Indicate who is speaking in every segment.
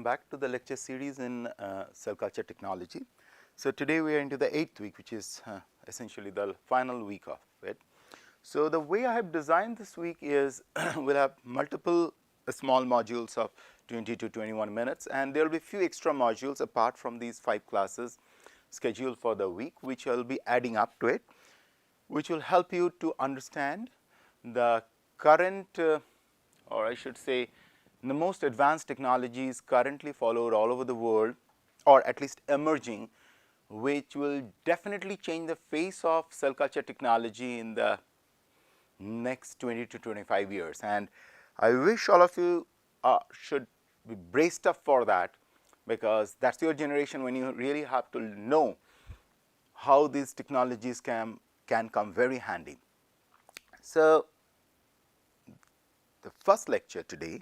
Speaker 1: back to the lecture series in cell culture technology. So, today we are into the 8th week, which is essentially the final week of it. So, the way I have designed this week is we will have multiple small modules of 20 to 21 minutes, and there will be few extra modules apart from these 5 classes scheduled for the week, which I will be adding up to it, which will help you to understand the current or I should say the most advanced technologies currently followed all over the world, or at least emerging, which will definitely change the face of cell culture technology in the next 20 to 25 years. And I wish all of you should be braced up for that, because that's your generation when you really have to know how these technologies can come very handy. So, the first lecture today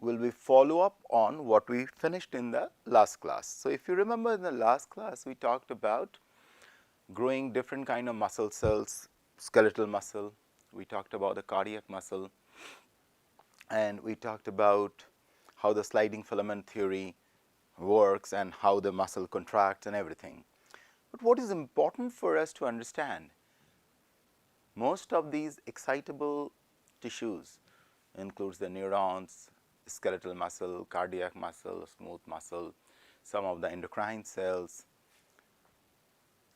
Speaker 1: will be follow up on what we finished in the last class. So, if you remember in the last class we talked about growing different kind of muscle cells, skeletal muscle, we talked about the cardiac muscle, and we talked about how the sliding filament theory works and how the muscle contracts and everything. But what is important for us to understand, most of these excitable tissues includes the neurons, skeletal muscle, cardiac muscle, smooth muscle, some of the endocrine cells.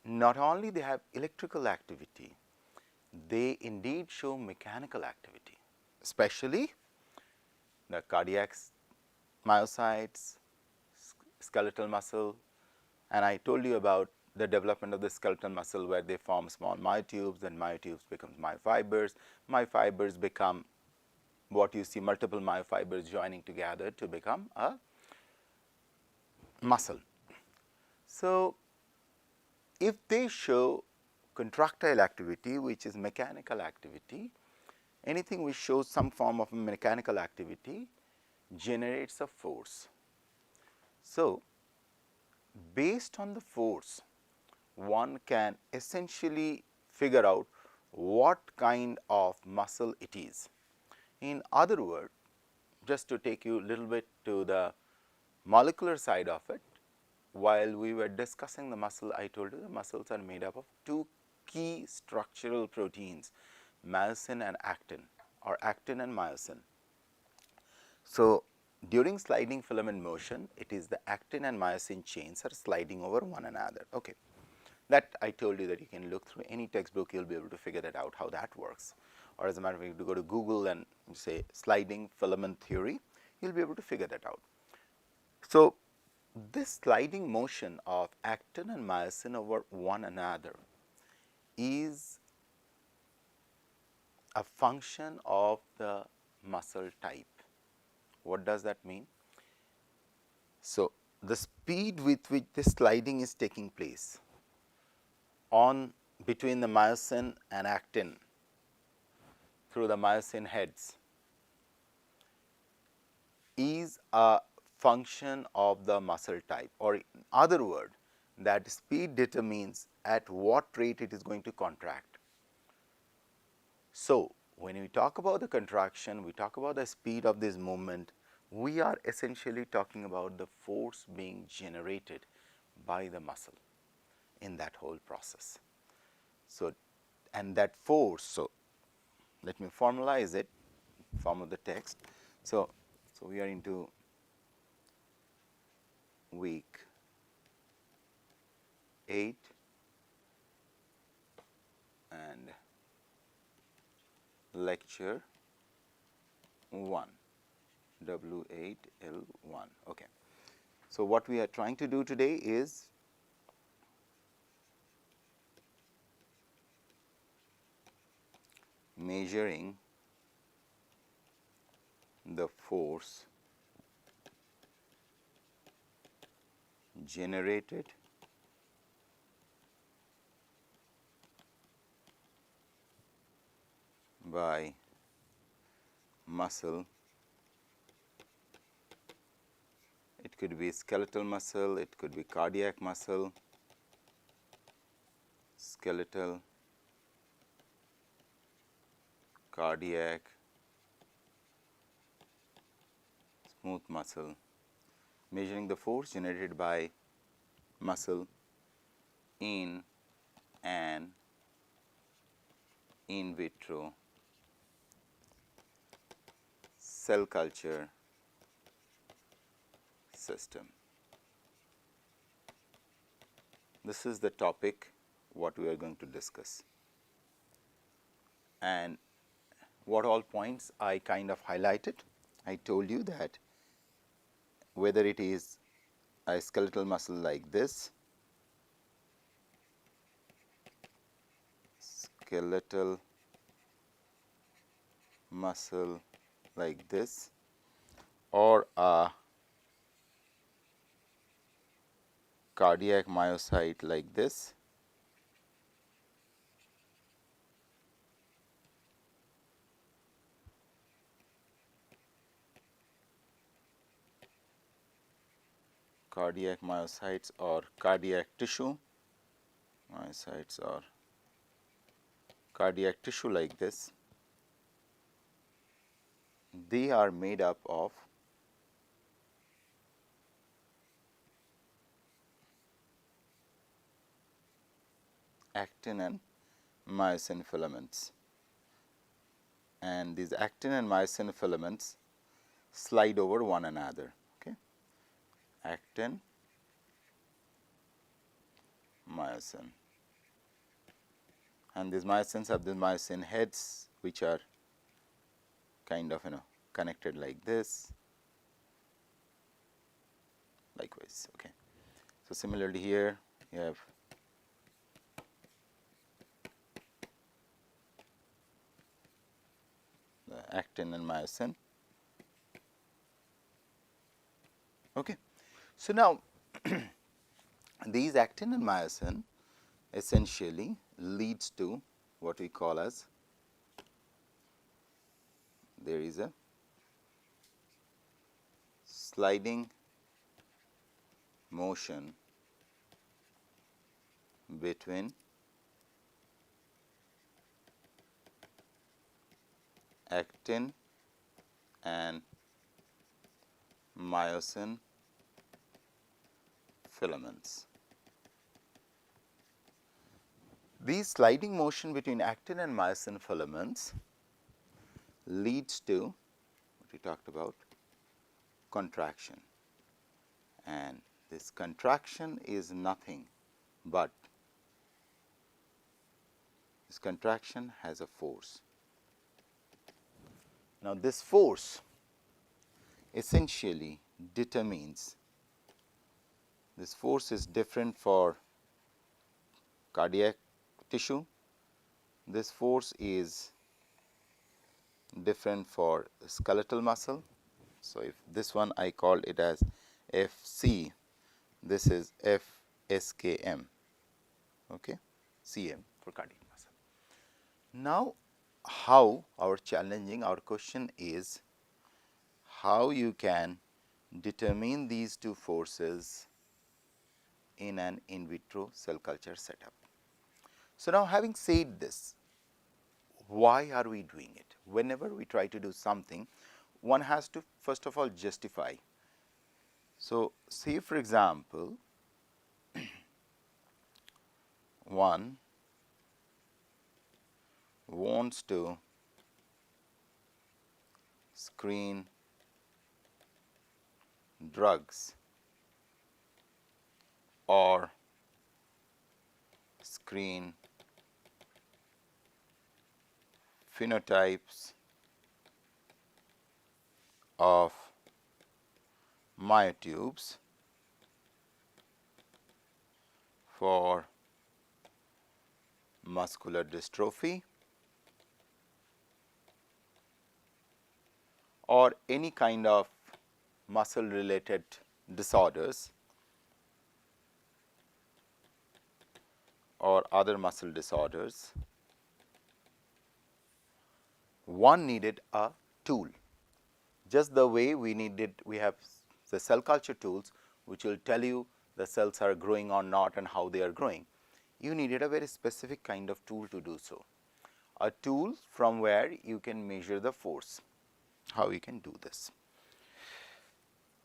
Speaker 1: Not only they have electrical activity, they indeed show mechanical activity, especially the cardiac myocytes, skeletal muscle, and I told you about the development of the skeletal muscle where they form small myotubes, and myotubes become myofibers, myofibers become what you see multiple myofibers joining together to become a muscle. So, if they show contractile activity, which is mechanical activity, anything which shows some form of mechanical activity generates a force. So, based on the force, one can essentially figure out what kind of muscle it is. In other words, just to take you a little bit to the molecular side of it, while we were discussing the muscle, I told you the muscles are made up of 2 key structural proteins, myosin and actin, or actin and myosin. So, during sliding filament motion, it is the actin and myosin chains are sliding over one another. Okay. That I told you that you can look through any textbook, you will be able to figure that out how that works. Or as a matter of fact, if you go to Google and say sliding filament theory, you will be able to figure that out. So, this sliding motion of actin and myosin over one another is a function of the muscle type. What does that mean? So, the speed with which this sliding is taking place on between the myosin and actin through the myosin heads is a function of the muscle type, or in other word, that speed determines at what rate it is going to contract. So, when we talk about the contraction, we talk about the speed of this movement, we are essentially talking about the force being generated by the muscle in that whole process. So, and that force, so let me formalize it, form of the text. So, we are into week 8 and lecture 1, W8L1. Okay. So, what we are trying to do today is measuring the force generated by muscle. It could be skeletal muscle, it could be cardiac muscle, skeletal, cardiac, smooth muscle, measuring the force generated by muscle in an in vitro cell culture system. This is the topic what we are going to discuss, and what all points I kind of highlighted. I told you that whether it is a skeletal muscle like this, skeletal muscle like this, or a cardiac myocyte like this, cardiac myocytes or cardiac tissue, myocytes or cardiac tissue like this, they are made up of actin and myosin filaments, and these actin and myosin filaments slide over one another. Okay, actin, myosin, and these myosins have the myosin heads which are kind of connected like this, likewise. Okay, so similarly here you have the actin and myosin. Okay, so now these actin and myosin essentially leads to what we call as, there is a sliding motion between actin and myosin filaments. These sliding motion between actin and myosin filaments leads to what we talked about, contraction, and this contraction is nothing but, this contraction has a force. Now, this force essentially determines, this force is different for cardiac tissue, this force is different for skeletal muscle. So, if this one I called it as FC, this is FSKM, okay, CM for cardiac muscle. Now, how our question is how you can determine these two forces in an in vitro cell culture setup. So, now having said this, why are we doing it? Whenever we try to do something, one has to first of all justify. So, say for example, one wants to screen drugs or screen phenotypes of myotubes for muscular dystrophy or any kind of muscle related disorders or other muscle disorders, one needed a tool. Just the way we have the cell culture tools which will tell you the cells are growing or not and how they are growing. You needed a very specific kind of tool to do so. A tool from where you can measure the force. How you can do this?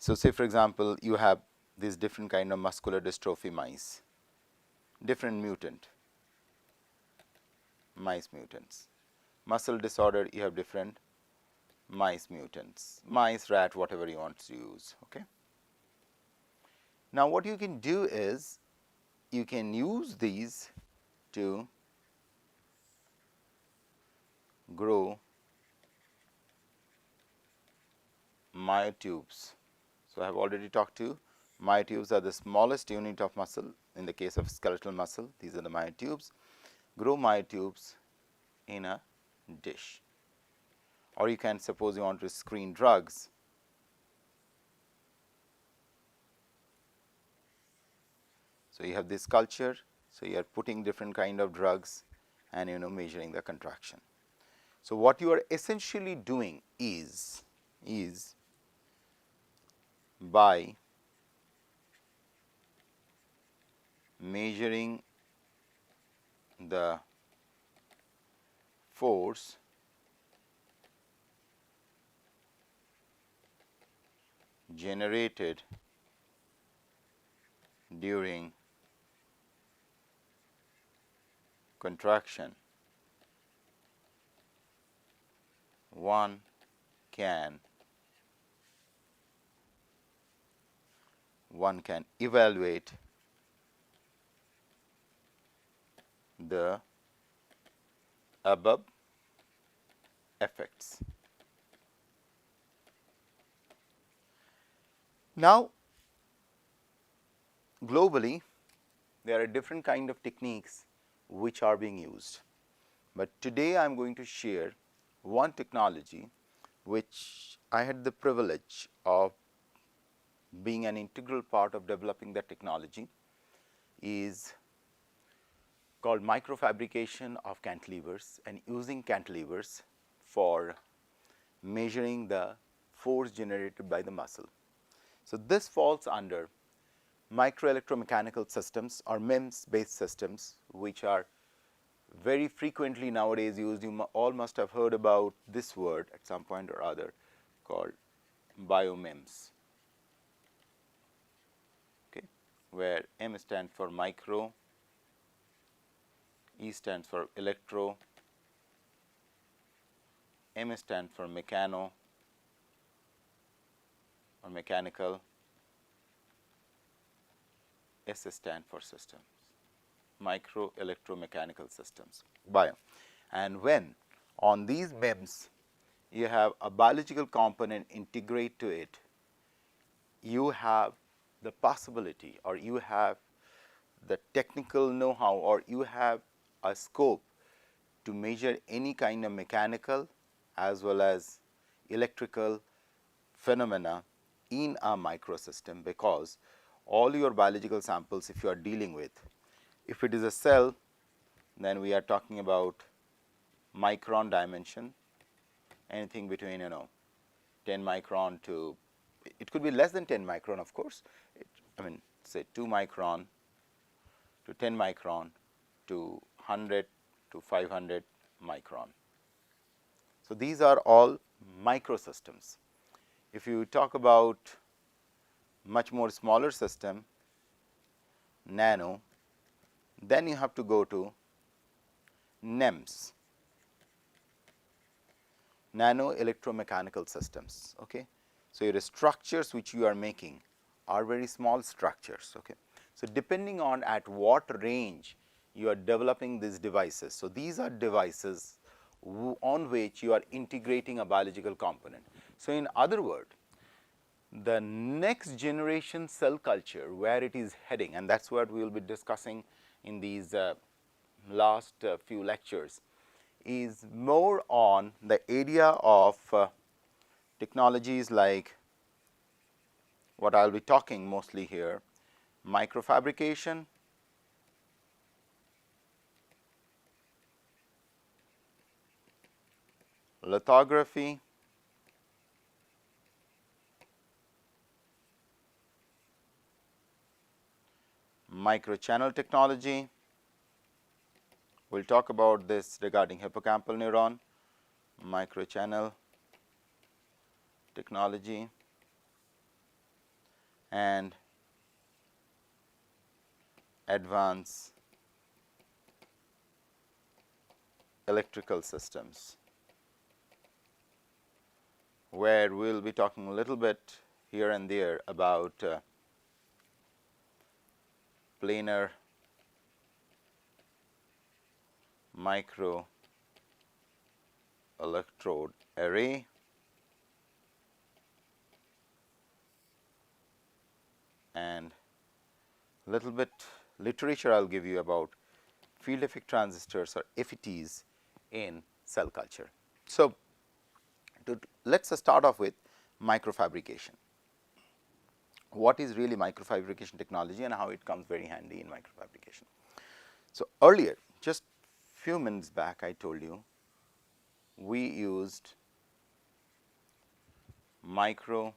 Speaker 1: So, say for example, you have these different kind of muscular dystrophy mice, different mice mutants. Muscle disorder, you have different mice mutants, mice, rat, whatever you want to use. Okay. Now, what you can do is you can use these to grow myotubes. So, I have already talked to you. Myotubes are the smallest unit of muscle. In the case of skeletal muscle, these are the myotubes. Grow myotubes in a dish. Or you can suppose you want to screen drugs. So, you have this culture. So, you are putting different kind of drugs and measuring the contraction. So, what you are essentially doing is by measuring the force generated during contraction, one can evaluate the above effects. Now, globally, there are different kind of techniques which are being used, but today I am going to share one technology which I had the privilege of being an integral part of developing. That technology is called microfabrication of cantilevers and using cantilevers for measuring the force generated by the muscle. So, this falls under microelectromechanical systems or MEMS based systems, which are very frequently nowadays used. You all must have heard about this word at some point or other, called BioMEMS, okay, where M stands for micro, E stands for electro, M stands for mechano or mechanical, S stands for systems, micro electromechanical systems, bio. And when on these MEMS you have a biological component integrate to it, you have the possibility or you have the technical know-how or you have a scope to measure any kind of mechanical as well as electrical phenomena in a microsystem, because all your biological samples, if you are dealing with, if it is a cell, then we are talking about micron dimension, anything between 10 micron to, it could be less than 10 micron, of course, I mean say 2 micron to 10 micron to 100 to 500 micron. So, these are all microsystems. If you talk about much more smaller system, nano, then you have to go to NEMS, nano electromechanical systems. Okay. So, your structures which you are making are very small structures. Okay. So, depending on at what range you are developing these devices. So, these are devices on which you are integrating a biological component. So, in other words, the next generation cell culture where it is heading, and that is what we will be discussing in these last few lectures, is more on the area of technologies like what I will be talking mostly here: microfabrication, lithography, microchannel technology. We will talk about this regarding hippocampal neuron, microchannel technology, and advanced electrical systems, where we will be talking a little bit here and there about planar micro electrode array, and little bit literature I will give you about field effect transistors or FETs in cell culture. So, let us start off with microfabrication. What is really microfabrication technology and how it comes very handy in microfabrication. So, earlier, just few minutes back, I told you we used micro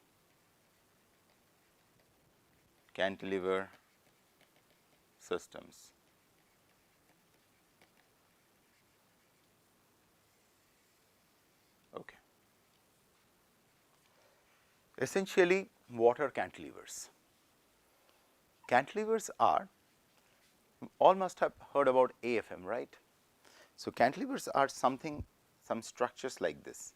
Speaker 1: cantilever systems. Okay. Essentially, what are cantilevers? Cantilevers are, you all must have heard about AFM, right? So, cantilevers are something, some structures like this.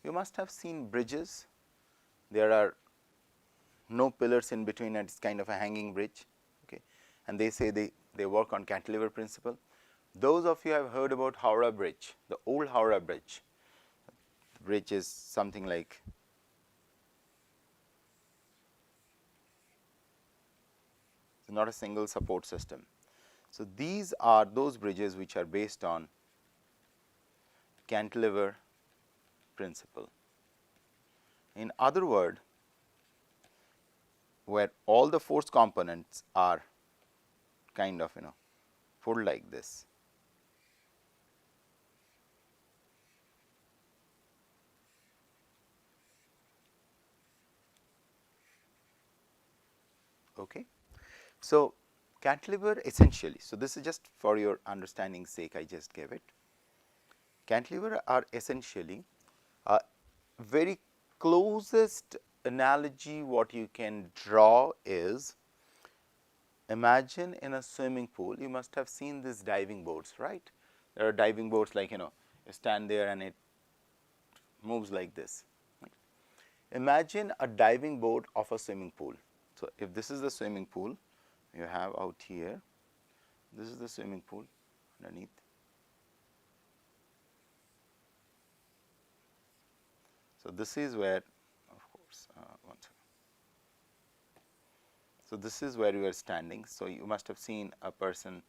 Speaker 1: You must have seen bridges. There are no pillars in between and it is kind of a hanging bridge, okay. And they say they work on cantilever principle. Those of you have heard about Howrah Bridge, the old Howrah Bridge. The bridge is something like it's not a single support system. So, these are those bridges which are based on cantilever principle. In other words, where all the force components are kind of put like this. Okay. So, cantilever essentially, so this is just for your understanding sake I just gave it. Cantilever are essentially a very closest analogy what you can draw is, imagine in a swimming pool, you must have seen these diving boards, right? There are diving boards like you stand there and it moves like this. Imagine a diving board of a swimming pool. So, if this is the swimming pool you have out here, this is the swimming pool underneath. So, this is where of course, one second. So, this is where you are standing. So, you must have seen a person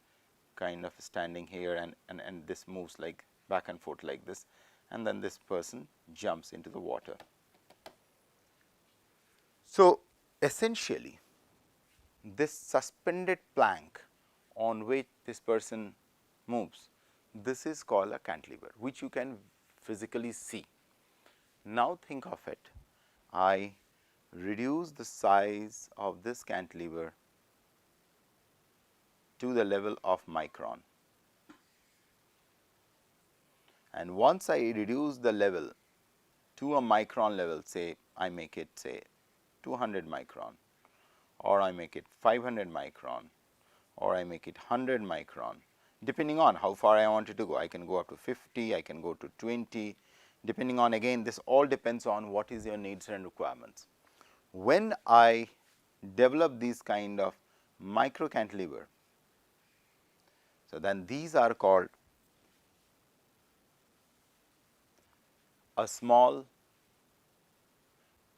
Speaker 1: kind of standing here and this moves like back and forth like this, and then this person jumps into the water. So, essentially this suspended plank on which this person moves, this is called a cantilever, which you can physically see. Now, think of it, I reduce the size of this cantilever to the level of micron, and once I reduce the level to a micron level, say I make it say 200 micron, or I make it 500 micron, or I make it 100 micron, depending on how far I want it to go. I can go up to 50, I can go to 20, depending on, again, this all depends on what is your needs and requirements. When I develop these kind of micro cantilever, so then these are called a small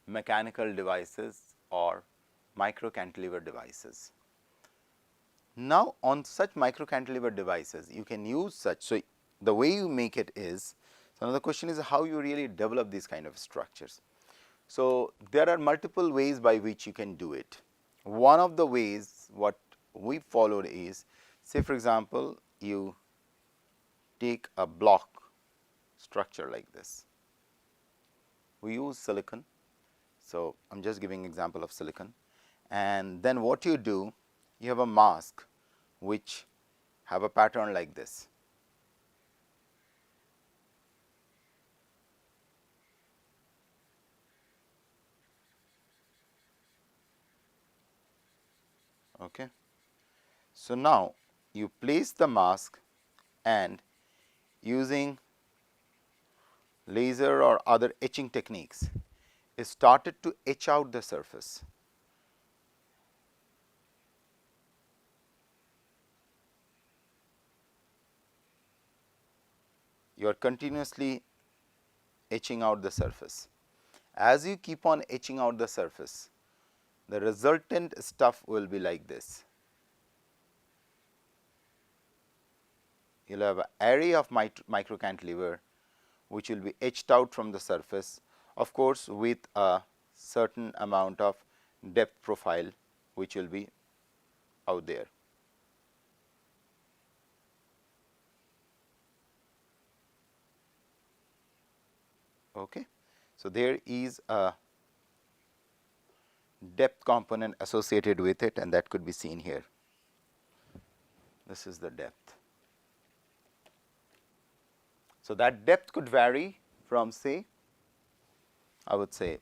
Speaker 1: mechanical devices or micro cantilever devices. Now, on such micro cantilever devices you can use such. So, the way you make it is, so now the question is how you really develop these kind of structures. So, there are multiple ways by which you can do it. One of the ways what we followed is, say for example, you take a block structure like this. We use silicon. So, I am just giving example of silicon, and then what you do, you have a mask which have a pattern like this. Okay. So, now you place the mask and using laser or other etching techniques is started to etch out the surface. You are continuously etching out the surface. As you keep on etching out the surface, the resultant stuff will be like this. You will have an array of micro cantilever which will be etched out from the surface, of course, with a certain amount of depth profile which will be out there. Okay. So, there is a depth component associated with it, and that could be seen here. This is the depth. So, that depth could vary from, say, I would say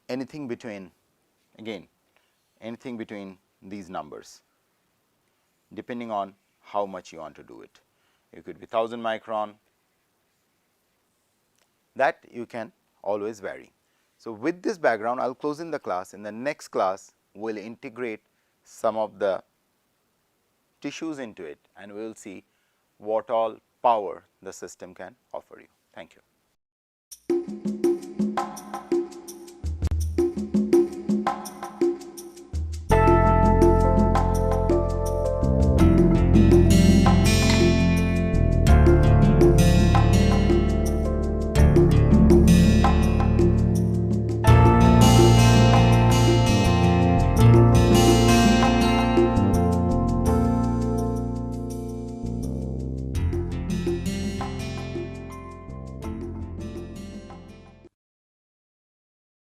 Speaker 1: anything between, again, anything between these numbers, depending on how much you want to do it. It could be 1000 micron, that you can always vary. So, with this background, I will close in the class. In the next class, we will integrate some of the tissues into it, and we will see what all power the system can offer you. Thank you.